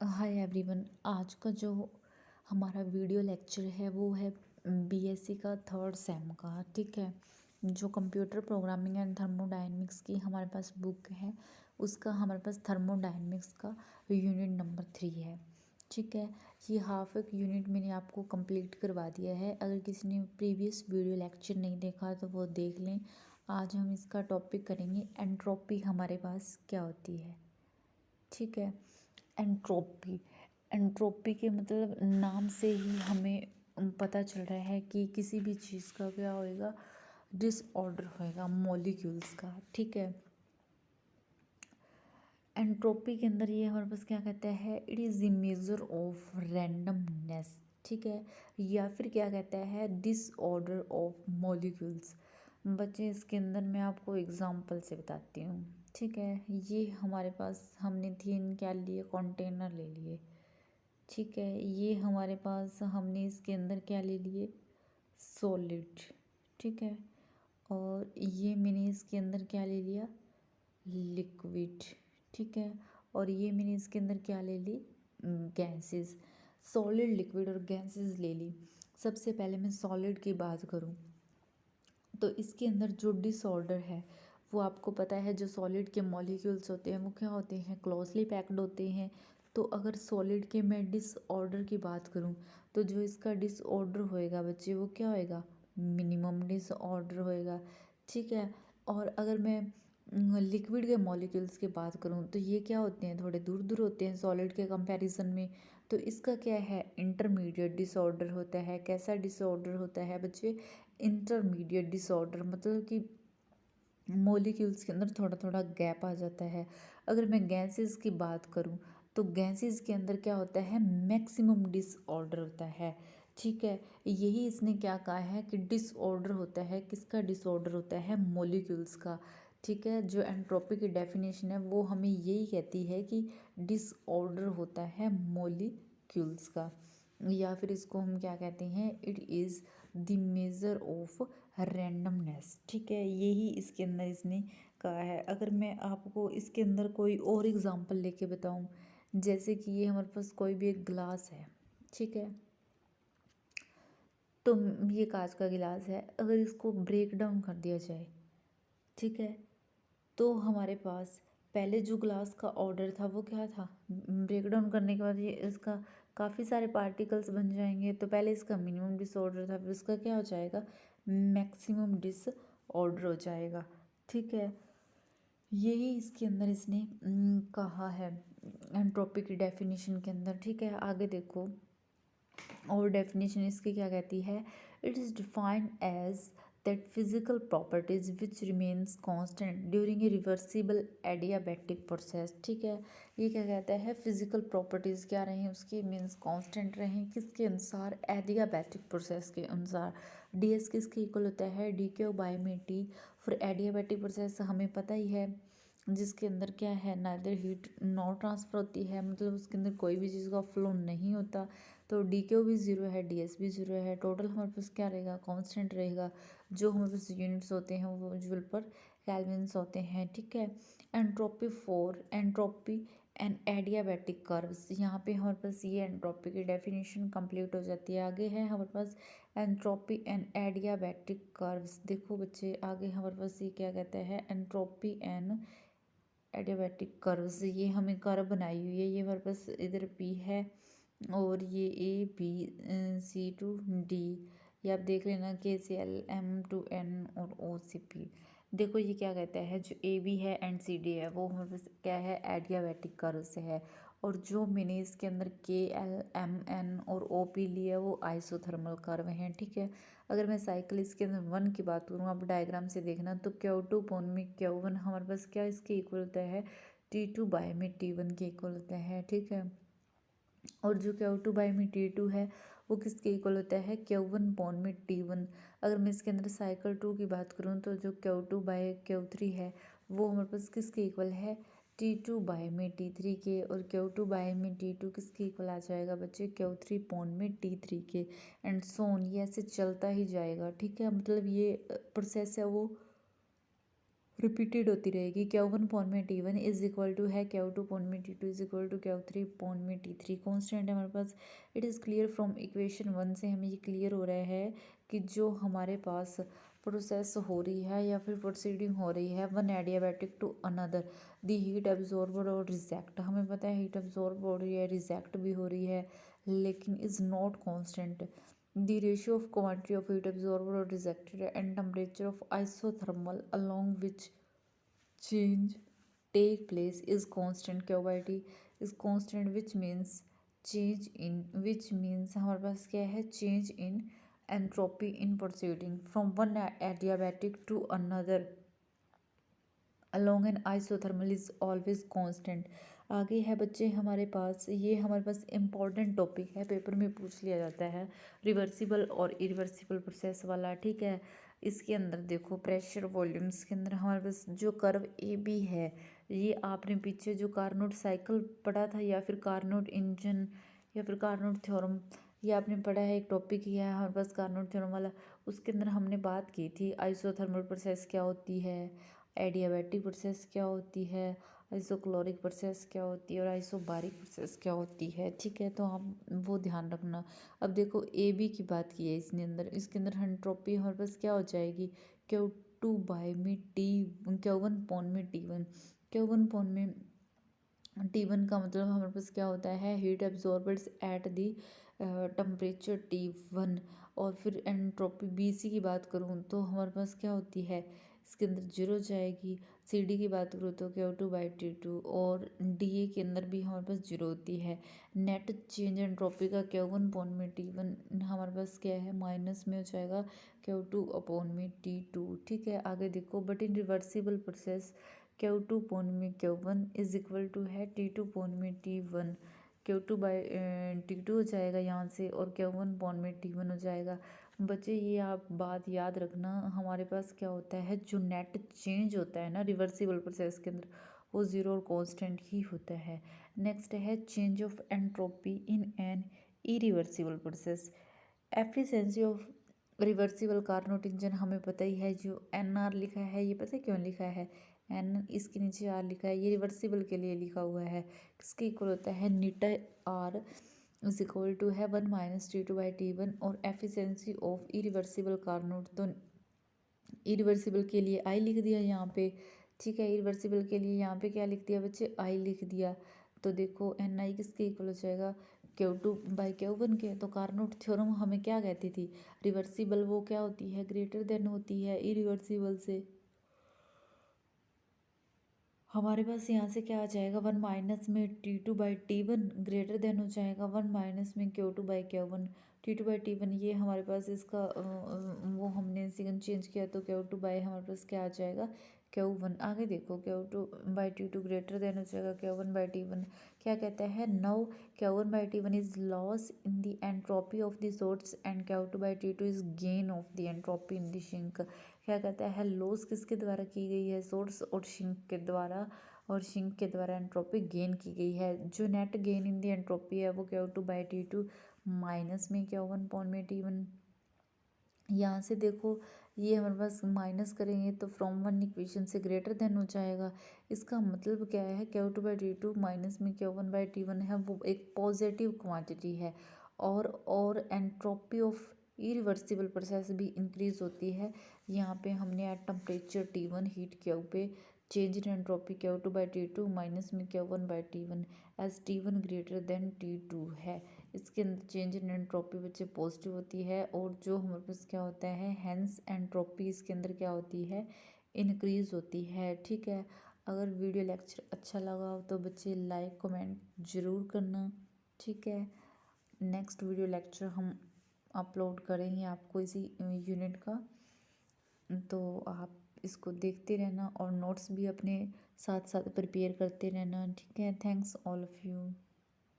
Hi everyone. आज का जो हमारा वीडियो लेक्चर है वो है बीएससी का थर्ड सेम का। ठीक है, जो कंप्यूटर प्रोग्रामिंग एंड थर्मोडायनेमिक्स की हमारे पास बुक है उसका हमारे पास थर्मोडायनेमिक्स का यूनिट नंबर 3 है। ठीक है, ये हाफ एक यूनिट मैंने आपको कंप्लीट करवा दिया है। अगर किसी ने प्रीवियस वीडियो लेक्चर नहीं देखा तो वो देख लें। आज हम इसका टॉपिक करेंगे एंट्रोपी हमारे पास क्या होती है। ठीक है, एंट्रोपी। एंट्रोपी के मतलब नाम से ही हमें पता चल रहा है कि किसी भी चीज़ का क्या होएगा, डिसऑर्डर होएगा मॉलिक्यूल्स का। ठीक है, एंट्रोपी के अंदर ये हमारे पास क्या कहता है, it is the measure of randomness. ठीक है, या फिर क्या कहता है, डिसऑर्डर ऑफ मॉलिक्यूल्स। बच्चे इसके अंदर मैं आपको एग्जांपल से बताती हूँ। ठीक है, ये हमारे पास हमने तीन क्या लिए, कंटेनर ले लिए। ठीक है, ये हमारे पास हमने इसके अंदर क्या ले लिए, सॉलिड। ठीक है, और ये मैंने इसके अंदर क्या ले लिया, लिक्विड। ठीक है, और ये मैंने इसके अंदर क्या ले ली, गैसेस। सॉलिड, लिक्विड और गैसेस ले ली। सबसे पहले मैं सॉलिड की बात करूँ तो इसके अंदर जो डिसऑर्डर है वो आपको पता है, जो सॉलिड के मॉलिक्यूल्स होते हैं वो क्या होते हैं, क्लोजली पैक्ड होते हैं। तो अगर सॉलिड के मैं डिसऑर्डर की बात करूं तो जो इसका डिसऑर्डर होएगा बच्चे वो क्या होएगा, मिनिमम डिसऑर्डर होएगा। ठीक है, और अगर मैं लिक्विड के मॉलिक्यूल्स की बात करूं तो ये क्या होते हैं, थोड़े दूर दूर होते हैं सॉलिड के कंपैरिजन में। तो इसका क्या है, इंटरमीडिएट डिसऑर्डर होता है। कैसा डिसऑर्डर होता है बच्चे, इंटरमीडिएट डिसऑर्डर, मतलब कि मॉलिक्यूल्स के अंदर थोड़ा थोड़ा गैप आ जाता है। अगर मैं गैसेस की बात करूं तो गैसेस के अंदर क्या होता है, मैक्सिमम डिसऑर्डर होता है। ठीक है, यही इसने क्या कहा है कि डिसऑर्डर होता है, किसका डिसऑर्डर होता है, मॉलिक्यूल्स का। ठीक है, जो एंट्रोपी की डेफिनेशन है वो हमें यही कहती है कि डिसऑर्डर होता है मॉलिक्यूल्स का। या फिर इसको हम क्या कहते हैं, it is the measure of randomness. ठीक है, यही इसके अंदर इसने कहा है। अगर मैं आपको इसके अंदर कोई और एग्जांपल लेके बताऊं, जैसे कि ये हमारे पास कोई भी एक गिलास है। ठीक है, तो ये कांच का गिलास है, अगर इसको ब्रेक डाउन कर दिया जाए, ठीक है, तो हमारे पास पहले जो ग्लास का ऑर्डर था वो क्या था, ब्रेक डाउन करने के बाद ये इसका काफ़ी सारे पार्टिकल्स बन जाएंगे। तो पहले इसका मिनिमम डिसऑर्डर था, फिर इसका क्या हो जाएगा, मैक्सिमम डिसऑर्डर हो जाएगा। ठीक है, यही इसके अंदर इसने कहा है एंट्रोपी की डेफिनेशन के अंदर। ठीक है, आगे देखो और डेफिनेशन इसकी क्या कहती है, it is defined as that physical properties which remains constant during a reversible adiabatic process. ठीक है, ये क्या कहता है, फिजिकल प्रॉपर्टीज़ क्या रहें उसकी, मीन्स कांस्टेंट रहें, किसके अनुसार, एडियाबैटिक प्रोसेस के अनुसार। डी एस किसके इक्वल होता है, डी क्यू बाई में टी। फिर एडियाबैटिक प्रोसेस हमें पता ही है, जिसके अंदर क्या है, नाइदर हीट नॉट ट्रांसफ़र होती है, मतलब उसके अंदर कोई भी चीज़ का फ्लो नहीं होता। तो डी क्यू भी ज़ीरो है, डी एस भी ज़ीरो है, टोटल हमारे पास क्या रहेगा, कांस्टेंट रहेगा। जो हमारे पास यूनिट्स होते हैं वो जूल पर केल्विन्स होते हैं। ठीक है, entropy for entropy and adiabatic curves, यहाँ पे हमारे पास ये एंट्रोपी की डेफिनेशन कंप्लीट हो जाती है। आगे है हमारे पास एंट्रोपी एंड एडियाबैटिक कर्व्स। देखो बच्चे, आगे हमारे पास ये क्या कहता है, एंट्रोपी एंड एडियाबैटिक कर्व्स। ये हमें कर्व बनाई हुई है, ये हमारे पास इधर पी है और ये A B C two D, ये आप देख लेना, K C L M two N और ओ सी पी। देखो ये क्या कहता है, जो ए बी है एंड सी डी है वो हमारे पास क्या है, एडियाबैटिक कर्व से है। और जो मैंने इसके अंदर के एल एम एन और ओ पी लिया वो आइसोथर्मल कर्व हैं। ठीक है, अगर मैं साइकिल इसके अंदर वन की बात करूँ, आप डायग्राम से देखना, तो क्यू टू पॉन में क्यू वन हमारे पास क्या इसके इक्वल होता है, टी टू बाय में टी वन के इक्वल होता है। ठीक है, और जो क्यू टू बाई में टी टू है वो किसके इक्वल होता है, क्यू वन पॉन में टी वन। अगर मैं इसके अंदर साइकिल टू की बात करूँ तो जो Q two by Q three है वो हमारे पास किसके इक्वल है, टी टू बाई में टी थ्री के। और क्यू टू बाई में टी टू किसके इक्वल आ जाएगा बच्चे, क्यू थ्री पॉन में टी थ्री के, एंड सोन, ये ऐसे चलता ही जाएगा। ठीक है, मतलब ये प्रोसेस है वो रिपीटेड होती रहेगी। Q1 अपॉन में T1 इज इक्वल टू है Q2 अपॉन में T2 is equal to Q3 upon में T3 कॉन्स्टेंट है हमारे पास। It is clear from equation 1 से हमें ये क्लियर हो रहा है कि जो हमारे पास प्रोसेस हो रही है या फिर प्रोसीडिंग हो रही है one adiabatic to another, the heat absorber और रिजेक्ट, हमें पता है हीट एब्जॉर्ब हो रही है, रिजेक्ट भी हो रही है, लेकिन is not constant. The ratio of quantity of heat absorbed or rejected and temperature of isothermal along which change take place is constant। Q by T is constant, which means हमारे पास क्या है, change in entropy in proceeding from one adiabatic to another along an isothermal is always constant। आगे है बच्चे हमारे पास, ये हमारे पास important topic है, पेपर में पूछ लिया जाता है, रिवर्सिबल और इरिवर्सिबल प्रोसेस वाला, ठीक है। इसके अंदर देखो प्रेशर वॉल्यूम्स के अंदर हमारे पास जो कर्व ए बी है, ये आपने पीछे जो कार्नोट साइकिल पढ़ा था या फिर कार्नोट इंजन या फिर कार्नोट थ्योरम, ये आपने पढ़ा है, एक टॉपिक ही है हमारे पास कार्नोट थ्योरम वाला। उसके अंदर हमने बात की थी आइसोथर्मल प्रोसेस क्या होती है, एडियाबैटिक प्रोसेस क्या होती है, आइसोक्लोरिक प्रोसेस क्या होती है और आइसोबारिक प्रोसेस क्या होती है, ठीक है। तो हम वो ध्यान रखना। अब देखो ए बी की बात की है इसने अंदर, इसके अंदर एंट्रोपी हमारे पास क्या हो जाएगी, Q2 बाई में टी, Q1 पॉन में T1, Q1 पॉन में T1 का मतलब हमारे पास क्या होता है, heat absorbers at the temperature T1। और फिर एंट्रोपी BC की बात करूँ तो हमारे पास क्या होती है, इसके अंदर जीरो जाएगी। CD की बात करूँ तो Q2 बाई T2 और DA के अंदर भी हमारे पास जीरो होती है। नेट चेंज एंट्रोपी का Q1 अपॉन में T1 हमारे पास क्या है, माइनस में हो जाएगा Q2 अपॉन में T2, ठीक है। आगे देखो, but in reversible process Q2 upon में Q1 इज इक्वल टू है T2 अपॉन में T1, Q2 बाई T2 हो जाएगा यहाँ से और Q1 अपॉन में T1 हो जाएगा। बच्चे ये आप बात याद रखना, हमारे पास क्या होता है, जो नेट चेंज होता है ना रिवर्सिबल प्रोसेस के अंदर, वो ज़ीरो और कांस्टेंट ही होता है। नेक्स्ट है change of entropy in an irreversible process. Efficiency of reversible Carnot engine हमें पता ही है, जो NR लिखा है, ये पता है क्यों लिखा है, N इसके नीचे R लिखा है, ये रिवर्सिबल के लिए लिखा हुआ है। किसके इक्वल होता है, नीटा R इज इक्वल टू है 1 माइनस T2 बाई T1। और एफिशिएंसी ऑफ इरिवर्सिबल कार्नोट, तो इरिवर्सिबल के लिए I लिख दिया यहाँ पे, ठीक है। इरिवर्सिबल के लिए यहाँ पे क्या लिख दिया बच्चे, I लिख दिया। तो देखो NI किसके इक्वल हो जाएगा, Q2 बाई Q1 के। तो कार्नोट थ्योरम हमें क्या कहती थी, रिवर्सिबल वो क्या होती है, ग्रेटर देन होती है इरिवर्सिबल से। हमारे पास यहाँ से क्या आ जाएगा, 1 माइनस में T2 by T1 greater than हो जाएगा 1 माइनस में Q2 by Q1, T2 by T1, ये हमारे पास इसका वो हमने सेकंड चेंज किया तो Q2 बाई हमारे पास क्या आ जाएगा, Q1। आगे देखो Q2 by T2 greater than हो जाएगा Q1 बाई T1। क्या कहता है, now Q1 by T1 is loss in the entropy of the source and Q2 by T2 is gain of the entropy in the sink. क्या कहता है, loss किसके द्वारा की गई है, सोर्स और सिंक के द्वारा, और सिंक के द्वारा एंट्रोपी गेन की गई है। जो net gain in the entropy है वो Q2 बाई T2 माइनस में Q1 पॉन में T1। यहाँ से देखो ये हमारे पास माइनस करेंगे तो फ्रॉम वन इक्वेशन से ग्रेटर देन हो जाएगा। इसका मतलब क्या है, Q2 बाई T2 माइनस में Q1 बाई T1 है, वो एक पॉजिटिव क्वांटिटी है। और एंट्रोपी ऑफ इरिवर्सिबल प्रोसेस भी इंक्रीज होती है। यहाँ पे हमने at temperature T1 heat Q पे change in entropy Q2 by T2 minus में Q1 by T1 as T1 greater than T2 है। इसके अंदर चेंज इन एंट्रोपी बच्चे पॉजिटिव होती है, और जो हमारे पास क्या होता है, हैंस एंट्रोपी इसके अंदर क्या होती है, इंक्रीज होती है, ठीक है। अगर वीडियो लेक्चर अच्छा लगा हो तो बच्चे लाइक कमेंट ज़रूर करना, ठीक है। नेक्स्ट वीडियो लेक्चर हम अपलोड करेंगे आपको इसी यूनिट का, तो आप इसको देखते रहना और नोट्स भी अपने साथ साथ प्रिपेयर करते रहना, ठीक है। Thanks all of you.